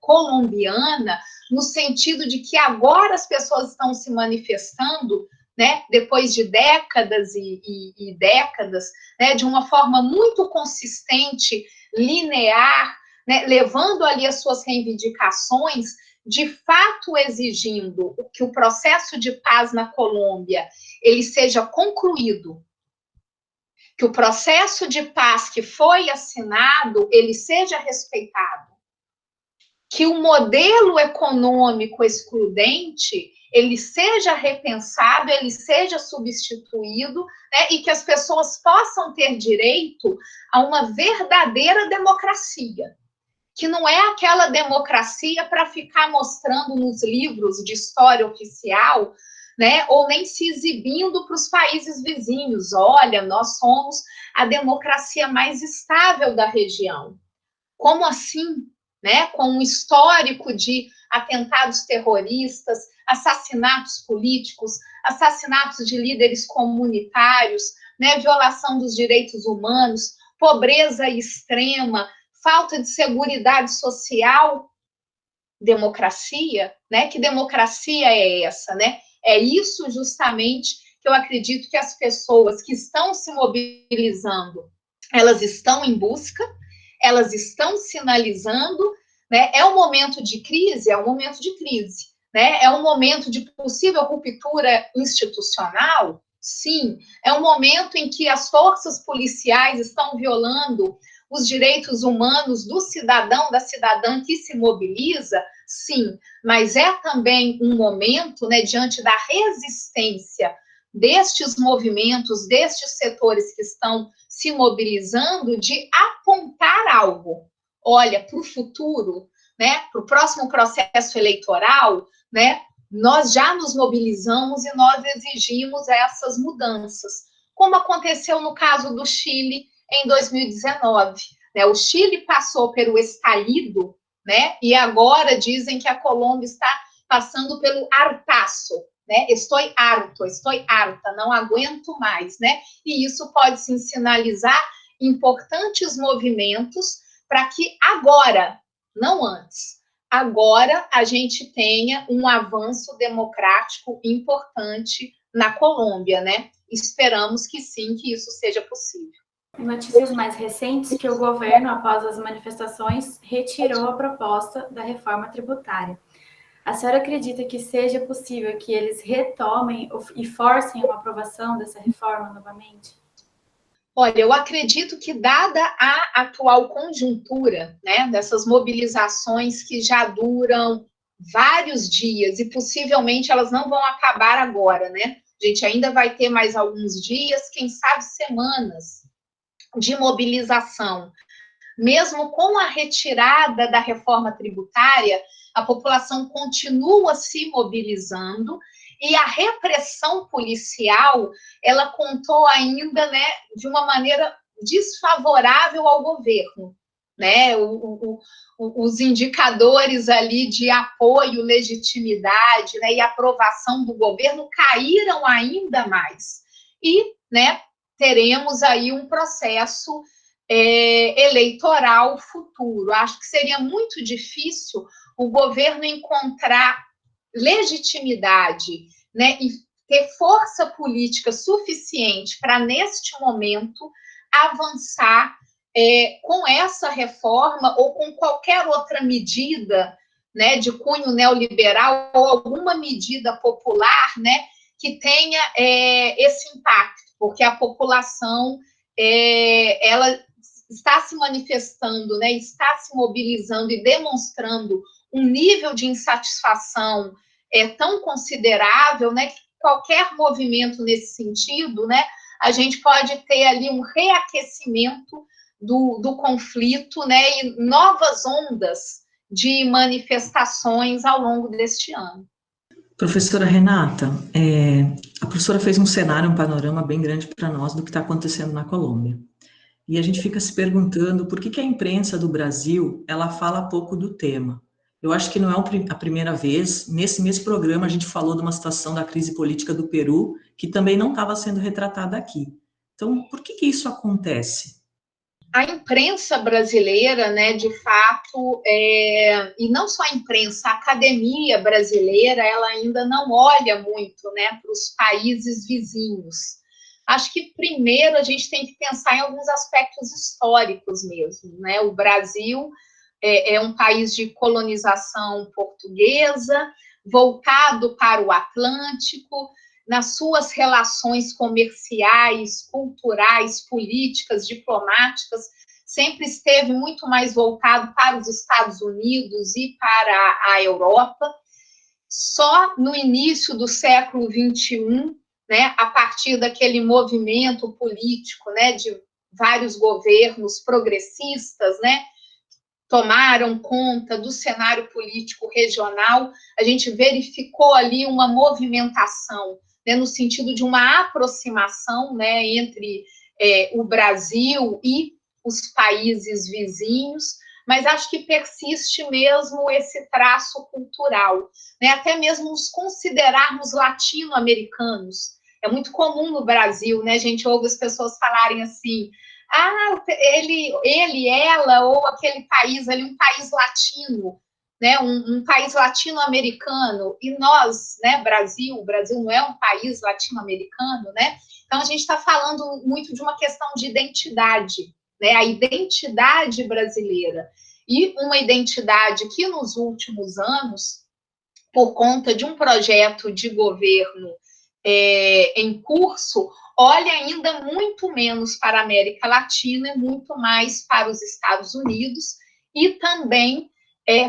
colombiana, no sentido de que agora as pessoas estão se manifestando, né, depois de décadas e décadas, né, de uma forma muito consistente, linear, né, levando ali as suas reivindicações, de fato exigindo que o processo de paz na Colômbia ele seja concluído, que o processo de paz que foi assinado, ele seja respeitado, que o modelo econômico excludente, ele seja repensado, ele seja substituído, né, e que as pessoas possam ter direito a uma verdadeira democracia, que não é aquela democracia para ficar mostrando nos livros de história oficial, né, ou nem se exibindo para os países vizinhos. Olha, nós somos a democracia mais estável da região. Como assim? Né, com um histórico de atentados terroristas, assassinatos políticos, assassinatos de líderes comunitários, né, violação dos direitos humanos, pobreza extrema, falta de seguridade social. Democracia, né? Que democracia é essa, né? É isso justamente que eu acredito que as pessoas que estão se mobilizando, elas estão em busca, elas estão sinalizando, né? É um momento de crise, né? É um momento de possível ruptura institucional, sim. É um momento em que as forças policiais estão violando os direitos humanos do cidadão, da cidadã que se mobiliza, sim, mas é também um momento, né, diante da resistência destes movimentos, destes setores que estão se mobilizando, de apontar algo. Olha, para o futuro, né, para o próximo processo eleitoral, né, nós já nos mobilizamos e nós exigimos essas mudanças, como aconteceu no caso do Chile em 2019. Né? O Chile passou pelo estalido, né? E agora dizem que a Colômbia está passando pelo hartaço, né? Estou harta, não aguento mais, né? E isso pode sim sinalizar importantes movimentos para que agora, não antes, agora a gente tenha um avanço democrático importante na Colômbia, né? Esperamos que sim, que isso seja possível. Notícias mais recentes que o governo, após as manifestações, retirou a proposta da reforma tributária. A senhora acredita que seja possível que eles retomem e forcem uma aprovação dessa reforma novamente? Olha, eu acredito que, dada a atual conjuntura, né, dessas mobilizações que já duram vários dias e possivelmente elas não vão acabar agora, né? A gente ainda vai ter mais alguns dias, quem sabe semanas, de mobilização. Mesmo com a retirada da reforma tributária, a população continua se mobilizando e a repressão policial, ela contou ainda, né, de uma maneira desfavorável ao governo. Né? Os indicadores ali de apoio, legitimidade, né, e aprovação do governo caíram ainda mais. E, né, teremos aí um processo eleitoral futuro. Acho que seria muito difícil o governo encontrar legitimidade, né, e ter força política suficiente para, neste momento, avançar com essa reforma ou com qualquer outra medida, né, de cunho neoliberal ou alguma medida popular, né, que tenha esse impacto, porque a população ela está se manifestando, né, está se mobilizando e demonstrando um nível de insatisfação tão considerável, né, que qualquer movimento nesse sentido, né, a gente pode ter ali um reaquecimento do conflito, né, e novas ondas de manifestações ao longo deste ano. Professora Renata, a professora fez um cenário, um panorama bem grande para nós do que está acontecendo na Colômbia. E a gente fica se perguntando por que a imprensa do Brasil, ela fala pouco do tema. Eu acho que não é a primeira vez, nesse mesmo programa a gente falou de uma situação da crise política do Peru, que também não estava sendo retratada aqui. Então, por que isso acontece? A imprensa brasileira, né, de fato, e não só a imprensa, a academia brasileira, ela ainda não olha muito, né, para os países vizinhos. Acho que primeiro a gente tem que pensar em alguns aspectos históricos mesmo, né? O Brasil é um país de colonização portuguesa, voltado para o Atlântico, nas suas relações comerciais, culturais, políticas, diplomáticas, sempre esteve muito mais voltado para os Estados Unidos e para a Europa. Só no início do século XXI, né, a partir daquele movimento político, né, de vários governos progressistas, né, tomaram conta do cenário político regional, a gente verificou ali uma movimentação, né, no sentido de uma aproximação, né, entre o Brasil e os países vizinhos, mas acho que persiste mesmo esse traço cultural, né, até mesmo nos considerarmos latino-americanos. É muito comum no Brasil, né, a gente ouve as pessoas falarem assim, ele, ela, ou aquele país ali, um país latino, né, um país latino-americano, e nós, né, o Brasil não é um país latino-americano, né, então a gente está falando muito de uma questão de identidade, né, a identidade brasileira, e uma identidade que nos últimos anos, por conta de um projeto de governo em curso, olha ainda muito menos para a América Latina e muito mais para os Estados Unidos, e também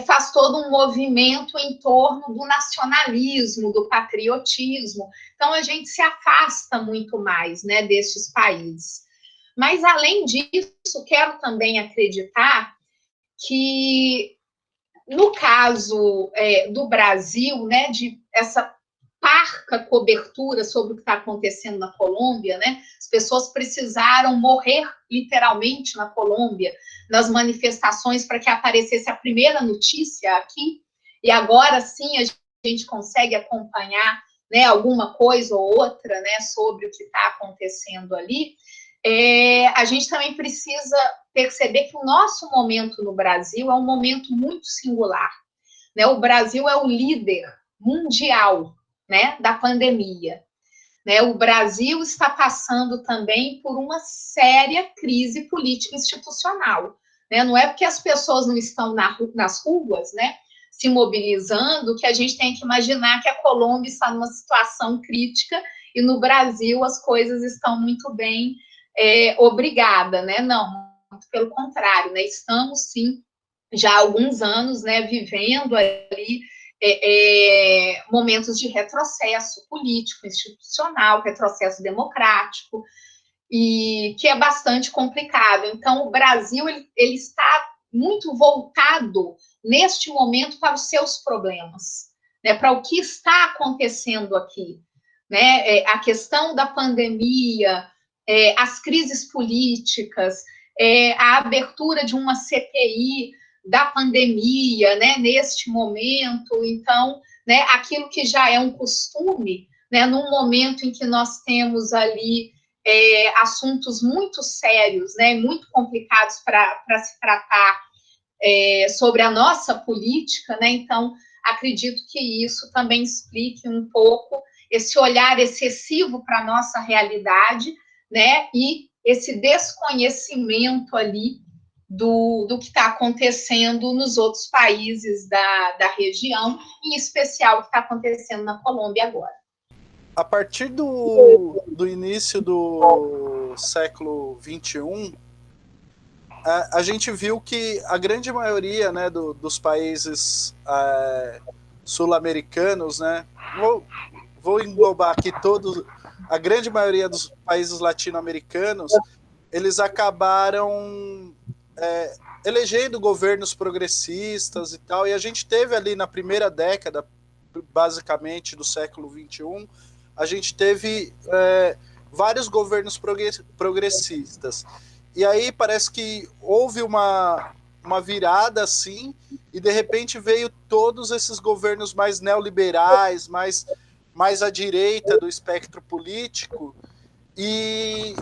faz todo um movimento em torno do nacionalismo, do patriotismo. Então, a gente se afasta muito mais, né, destes países. Mas, além disso, quero também acreditar que, no caso do Brasil, né, de essa parca cobertura sobre o que está acontecendo na Colômbia, né? As pessoas precisaram morrer literalmente na Colômbia, nas manifestações, para que aparecesse a primeira notícia aqui, e agora sim a gente consegue acompanhar, né, alguma coisa ou outra, né, sobre o que está acontecendo ali. A gente também precisa perceber que o nosso momento no Brasil é um momento muito singular, né? O Brasil é o líder mundial, né, da pandemia, né? O Brasil está passando também por uma séria crise política institucional, né? Não é porque as pessoas não estão nas ruas, né, se mobilizando, que a gente tem que imaginar que a Colômbia está numa situação crítica e no Brasil as coisas estão muito bem, obrigada, né? Não, muito pelo contrário, né? Estamos sim já há alguns anos, né, vivendo ali momentos de retrocesso político, institucional, retrocesso democrático, e que é bastante complicado. Então, o Brasil ele está muito voltado, neste momento, para os seus problemas, né, para o que está acontecendo aqui, né, a questão da pandemia, as crises políticas, a abertura de uma CPI da pandemia, né, neste momento. Então, né, aquilo que já é um costume, né, num momento em que nós temos ali assuntos muito sérios, né, muito complicados para se tratar sobre a nossa política, né, então acredito que isso também explique um pouco esse olhar excessivo para a nossa realidade, né, e esse desconhecimento ali do que está acontecendo nos outros países da região, em especial o que está acontecendo na Colômbia agora. A partir do início do século XXI, a gente viu que a grande maioria, né, dos países sul-americanos, né, vou englobar aqui a grande maioria dos países latino-americanos, eles acabaram elegendo governos progressistas e tal, e a gente teve ali na primeira década, basicamente, do século XXI, a gente teve vários governos progressistas. E aí parece que houve uma virada assim, e de repente veio todos esses governos mais neoliberais, mais à direita do espectro político, e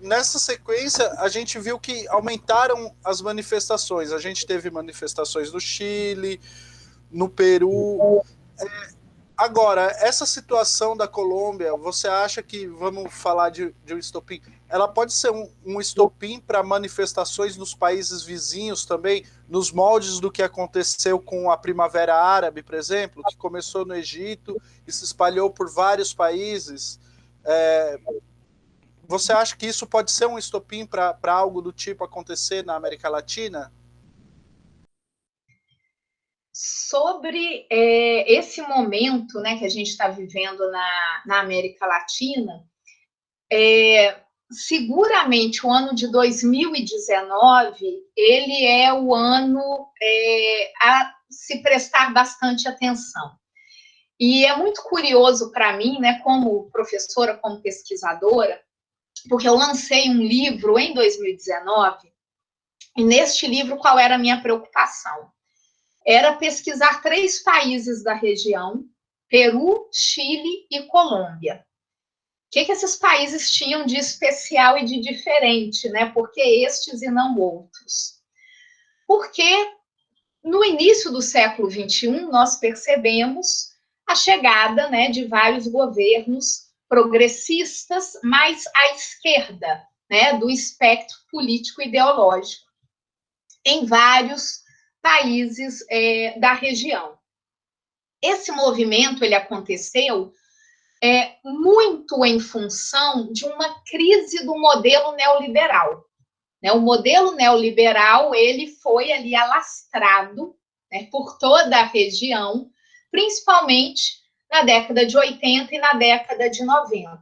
nessa sequência a gente viu que aumentaram as manifestações. A gente teve manifestações no Chile, no Peru. Agora, essa situação da Colômbia, você acha que, vamos falar de um estopim, ela pode ser um estopim para manifestações nos países vizinhos também, nos moldes do que aconteceu com a Primavera Árabe, por exemplo, que começou no Egito e se espalhou por vários países. Você acha que isso pode ser um estopim para algo do tipo acontecer na América Latina? Sobre esse momento, né, que a gente está vivendo na América Latina, seguramente o ano de 2019 ele é o ano a se prestar bastante atenção. E é muito curioso para mim, né, como professora, como pesquisadora, porque eu lancei um livro em 2019, e neste livro qual era a minha preocupação? Era pesquisar 3 países da região, Peru, Chile e Colômbia. O que esses países tinham de especial e de diferente, né? Por que estes e não outros? Porque no início do século XXI, nós percebemos a chegada, né, de vários governos progressistas mais à esquerda, né, do espectro político ideológico, em vários países da região. Esse movimento ele aconteceu muito em função de uma crise do modelo neoliberal. Né? O modelo neoliberal ele foi ali alastrado, né, por toda a região, principalmente na década de 80 e na década de 90,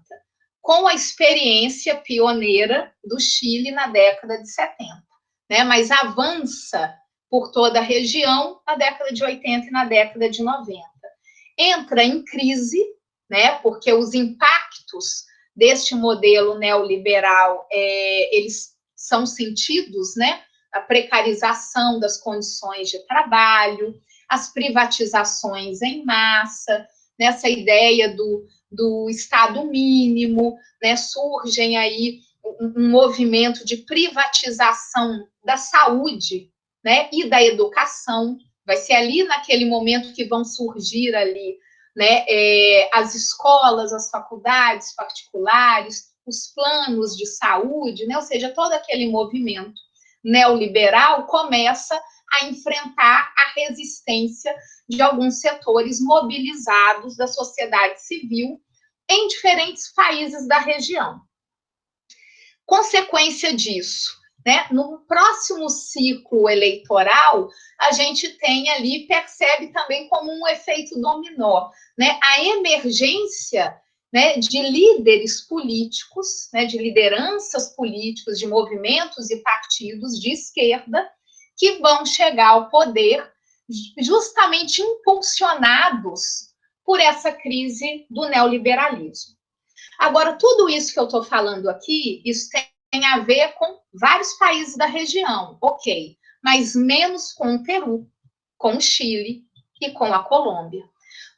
com a experiência pioneira do Chile na década de 70. Né? Mas avança por toda a região na década de 80 e na década de 90. Entra em crise, né, porque os impactos deste modelo neoliberal, eles são sentidos, né, a precarização das condições de trabalho, as privatizações em massa, nessa ideia do Estado mínimo, né, surgem aí um movimento de privatização da saúde, né, e da educação. Vai ser ali naquele momento que vão surgir ali, né, as escolas, as faculdades particulares, os planos de saúde, né, ou seja, todo aquele movimento neoliberal começa a enfrentar a resistência de alguns setores mobilizados da sociedade civil em diferentes países da região. Consequência disso, né, no próximo ciclo eleitoral, a gente tem ali, percebe também como um efeito dominó, né, a emergência, né, de líderes políticos, né, de lideranças políticas, de movimentos e partidos de esquerda que vão chegar ao poder justamente impulsionados por essa crise do neoliberalismo. Agora, tudo isso que eu estou falando aqui, isso tem a ver com vários países da região, ok, mas menos com o Peru, com o Chile e com a Colômbia.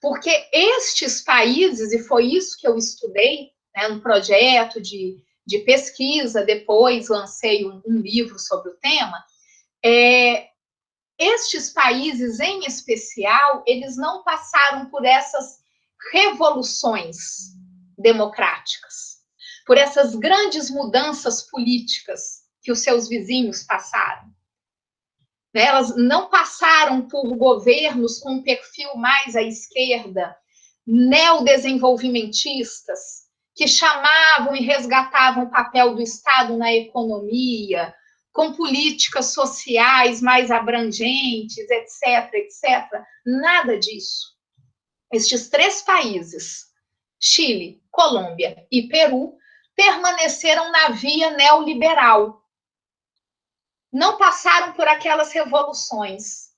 Porque estes países, e foi isso que eu estudei, né, no projeto de pesquisa, depois lancei um livro sobre o tema, estes países, em especial, eles não passaram por essas revoluções democráticas, por essas grandes mudanças políticas que os seus vizinhos passaram. Elas não passaram por governos com um perfil mais à esquerda, neodesenvolvimentistas, que chamavam e resgatavam o papel do Estado na economia, com políticas sociais mais abrangentes, etc., etc. Nada disso. Estes 3 países, Chile, Colômbia e Peru, permaneceram na via neoliberal. Não passaram por aquelas revoluções.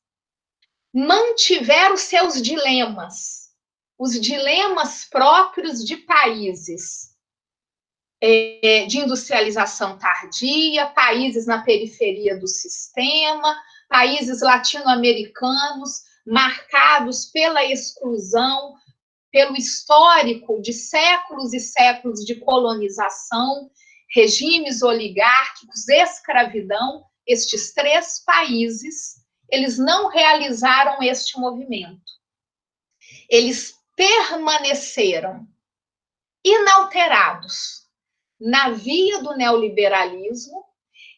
Mantiveram seus dilemas, os dilemas próprios de países de industrialização tardia, países na periferia do sistema, países latino-americanos marcados pela exclusão, pelo histórico de séculos e séculos de colonização, regimes oligárquicos, escravidão. Estes 3 países, eles não realizaram este movimento. Eles permaneceram inalterados na via do neoliberalismo,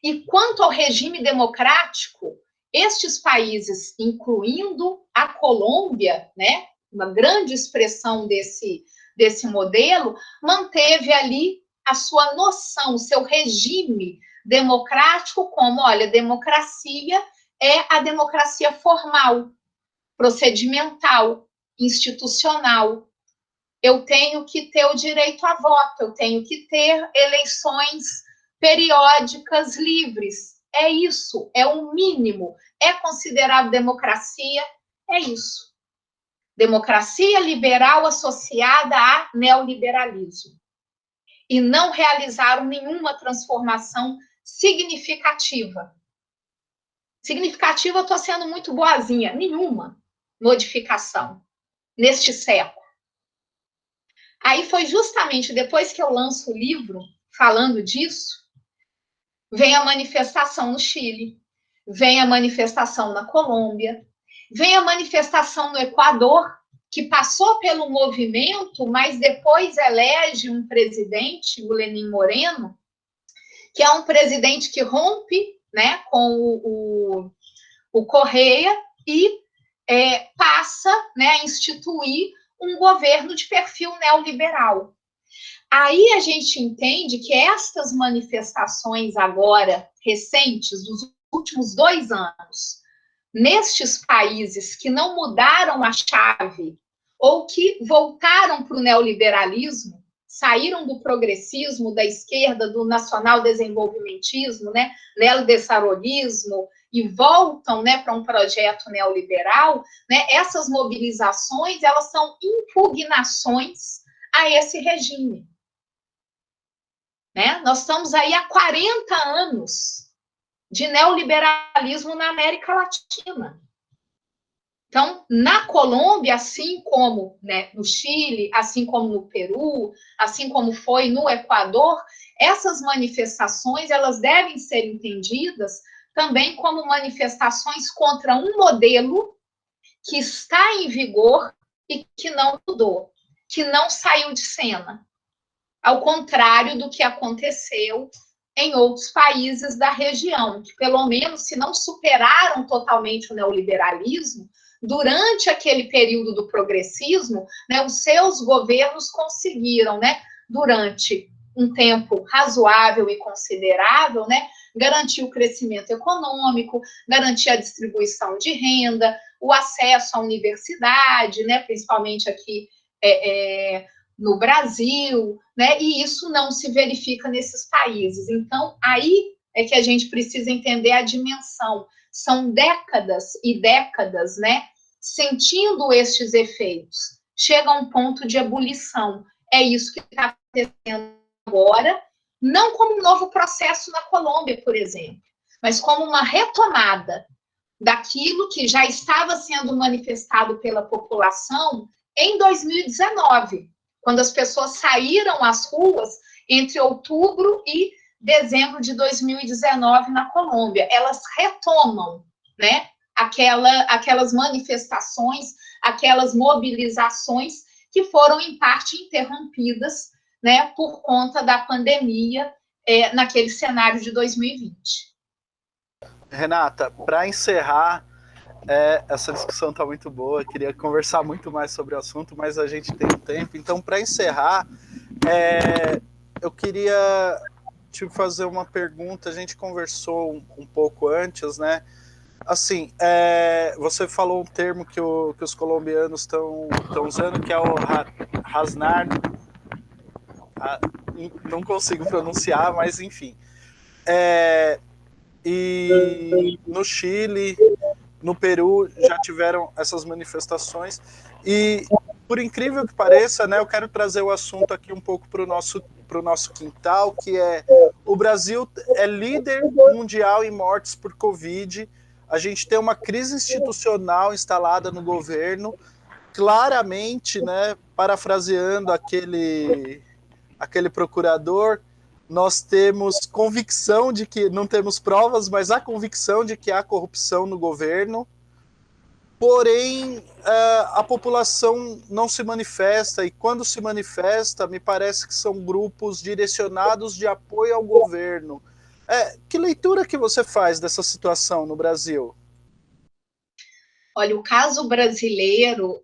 e quanto ao regime democrático, estes países, incluindo a Colômbia, né, uma grande expressão desse modelo, manteve ali a sua noção, o seu regime democrático como, olha, democracia é a democracia formal, procedimental, institucional. Eu tenho que ter o direito a voto, eu tenho que ter eleições periódicas livres. É isso, é o mínimo. É considerado democracia? É isso. Democracia liberal associada a neoliberalismo. E não realizaram nenhuma transformação significativa. Significativa, eu estou sendo muito boazinha. Nenhuma modificação neste século. Aí foi justamente depois que eu lanço o livro falando disso, vem a manifestação no Chile, vem a manifestação na Colômbia, vem a manifestação no Equador, que passou pelo movimento, mas depois elege um presidente, o Lenín Moreno, que é um presidente que rompe, né, com o Correia e passa, né, a instituir um governo de perfil neoliberal. Aí a gente entende que estas manifestações agora, recentes, dos últimos 2 anos, nestes países que não mudaram a chave ou que voltaram para o neoliberalismo, saíram do progressismo, da esquerda, do nacional-desenvolvimentismo, né, neodessarolismo, e voltam, né, para um projeto neoliberal, né, essas mobilizações, elas são impugnações a esse regime. Né? Nós estamos aí há 40 anos de neoliberalismo na América Latina. Então, na Colômbia, assim como, né, no Chile, assim como no Peru, assim como foi no Equador, essas manifestações, elas devem ser entendidas também como manifestações contra um modelo que está em vigor e que não mudou, que não saiu de cena. Ao contrário do que aconteceu em outros países da região, que pelo menos, se não superaram totalmente o neoliberalismo, durante aquele período do progressismo, né, os seus governos conseguiram, né, durante um tempo razoável e considerável, né, garantir o crescimento econômico, garantir a distribuição de renda, o acesso à universidade, né, principalmente aqui no Brasil, né, e isso não se verifica nesses países. Então, aí é que a gente precisa entender a dimensão. São décadas e décadas, né, sentindo estes efeitos. Chega a um ponto de ebulição. É isso que está acontecendo agora, não como um novo processo na Colômbia, por exemplo, mas como uma retomada daquilo que já estava sendo manifestado pela população em 2019, quando as pessoas saíram às ruas entre outubro e dezembro de 2019 na Colômbia. Elas retomam, né, aquelas manifestações, aquelas mobilizações que foram, em parte, interrompidas, né, por conta da pandemia naquele cenário de 2020. Renata, para encerrar, essa discussão está muito boa, eu queria conversar muito mais sobre o assunto, mas a gente tem tempo. Então, para encerrar, eu queria te fazer uma pergunta. A gente conversou um pouco antes, né? Assim, você falou um termo que os colombianos estão usando, que é o rasnar. Não consigo pronunciar, mas enfim. E no Chile, no Peru, já tiveram essas manifestações. E, por incrível que pareça, né, eu quero trazer o assunto aqui um pouco para o nosso quintal, que é o Brasil é líder mundial em mortes por Covid. A gente tem uma crise institucional instalada no governo, claramente, né, parafraseando aquele procurador, nós temos convicção de que, não temos provas, mas a convicção de que há corrupção no governo. porém a população não se manifesta, e quando se manifesta, me parece que são grupos direcionados de apoio ao governo. Que leitura que você faz dessa situação no Brasil? Olha, o caso brasileiro,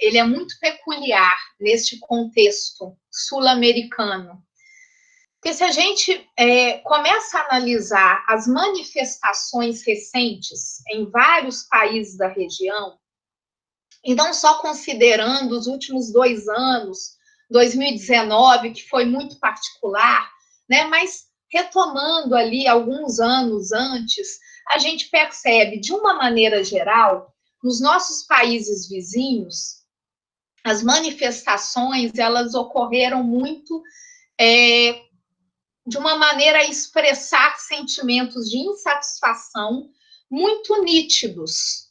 ele é muito peculiar neste contexto sul-americano. Porque se a gente começa a analisar as manifestações recentes em vários países da região, e não só considerando os últimos 2 anos, 2019, que foi muito particular, né, mas retomando ali alguns anos antes, a gente percebe, de uma maneira geral, nos nossos países vizinhos, as manifestações, elas ocorreram muito de uma maneira a expressar sentimentos de insatisfação muito nítidos,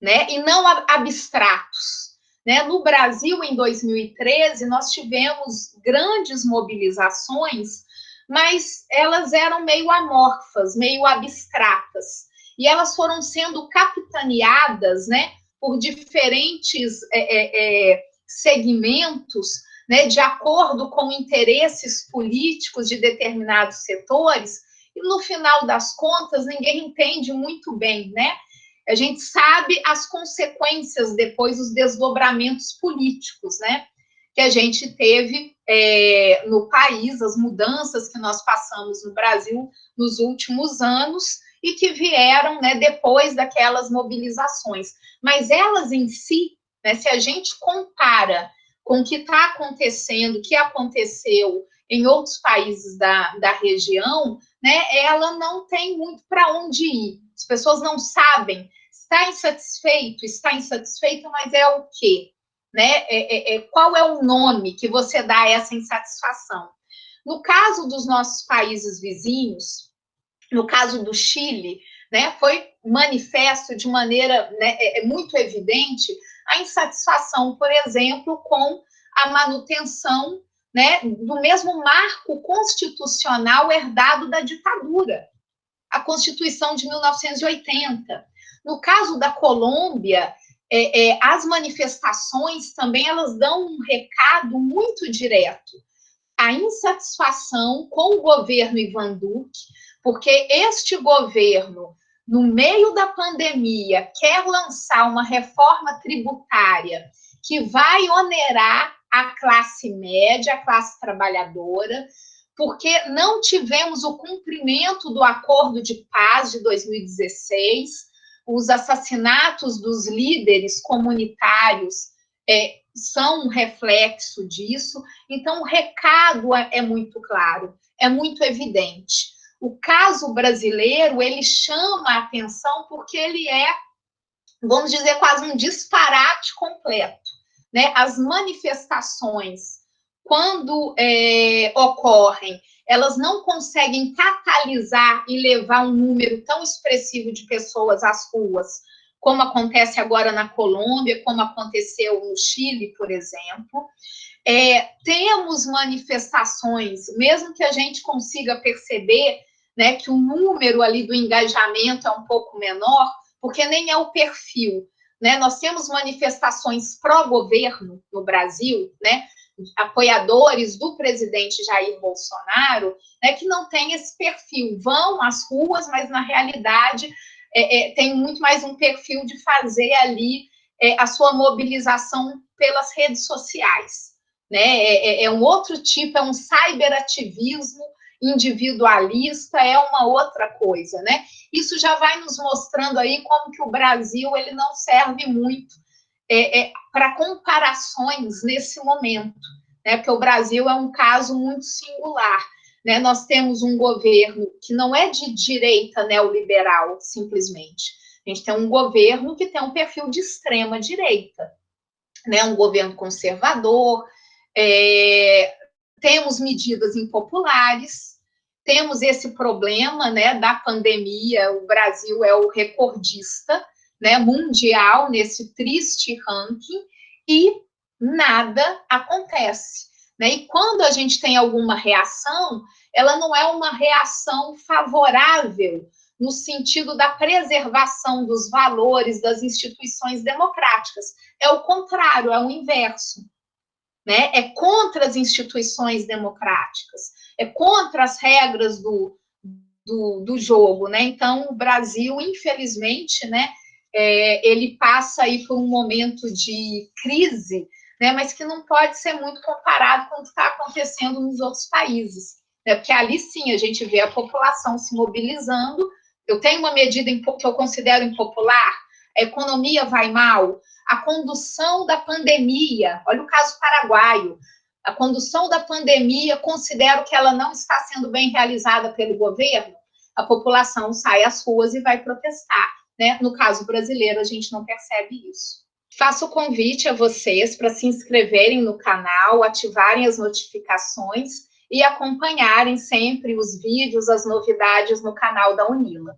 né, e não abstratos. Né? No Brasil, em 2013, nós tivemos grandes mobilizações, mas elas eram meio amorfas, meio abstratas, e elas foram sendo capitaneadas, né, por diferentes segmentos, né, de acordo com interesses políticos de determinados setores, e no final das contas, ninguém entende muito bem, né? A gente sabe as consequências depois, os desdobramentos políticos, né? Que a gente teve no país, as mudanças que nós passamos no Brasil nos últimos anos e que vieram, né, depois daquelas mobilizações. Mas elas em si, né, se a gente compara com o que está acontecendo, o que aconteceu em outros países da região, né, ela não tem muito para onde ir. As pessoas não sabem. Está insatisfeito, mas é o quê? Né? Qual é o nome que você dá a essa insatisfação? No caso dos nossos países vizinhos, no caso do Chile, né, foi manifesto de maneira, né, muito evidente a insatisfação, por exemplo, com a manutenção, né, do mesmo marco constitucional herdado da ditadura, a Constituição de 1980. No caso da Colômbia, as manifestações também elas dão um recado muito direto. A insatisfação com o governo Ivan Duque, porque este governo, no meio da pandemia, quer lançar uma reforma tributária que vai onerar a classe média, a classe trabalhadora, porque não tivemos o cumprimento do Acordo de Paz de 2016, os assassinatos dos líderes comunitários são um reflexo disso. Então, o recado é muito claro, é muito evidente. O caso brasileiro, ele chama a atenção porque ele é, vamos dizer, quase um disparate completo. Né? As manifestações, quando ocorrem, elas não conseguem catalisar e levar um número tão expressivo de pessoas às ruas, como acontece agora na Colômbia, como aconteceu no Chile, por exemplo. Temos manifestações, mesmo que a gente consiga perceber, né, que o número ali do engajamento é um pouco menor, porque nem é o perfil. Né? Nós temos manifestações pró-governo no Brasil, né? Apoiadores do presidente Jair Bolsonaro, né, que não tem esse perfil, vão às ruas, mas na realidade tem muito mais um perfil de fazer ali a sua mobilização pelas redes sociais. Né? É um outro tipo, é um cyberativismo individualista, é uma outra coisa. Né? Isso já vai nos mostrando aí como que o Brasil ele não serve muito para comparações nesse momento, né? Porque o Brasil é um caso muito singular. Né? Nós temos um governo que não é de direita neoliberal, simplesmente. A gente tem um governo que tem um perfil de extrema direita, né? Um governo conservador, temos medidas impopulares, temos esse problema, né, da pandemia. O Brasil é o recordista, né, mundial nesse triste ranking, e nada acontece. Né? E quando a gente tem alguma reação, ela não é uma reação favorável no sentido da preservação dos valores das instituições democráticas. É o contrário, é o inverso, né? É contra as instituições democráticas, é contra as regras do jogo, né? Então, o Brasil, infelizmente, né, ele passa aí por um momento de crise, né, mas que não pode ser muito comparado com o que está acontecendo nos outros países, né? Porque ali sim a gente vê a população se mobilizando. Eu tenho uma medida que eu considero impopular: a economia vai mal, a condução da pandemia, olha o caso paraguaio, a condução da pandemia, considero que ela não está sendo bem realizada pelo governo, a população sai às ruas e vai protestar, né? No caso brasileiro, a gente não percebe isso. Faço o convite a vocês para se inscreverem no canal, ativarem as notificações e acompanharem sempre os vídeos, as novidades no canal da Unila.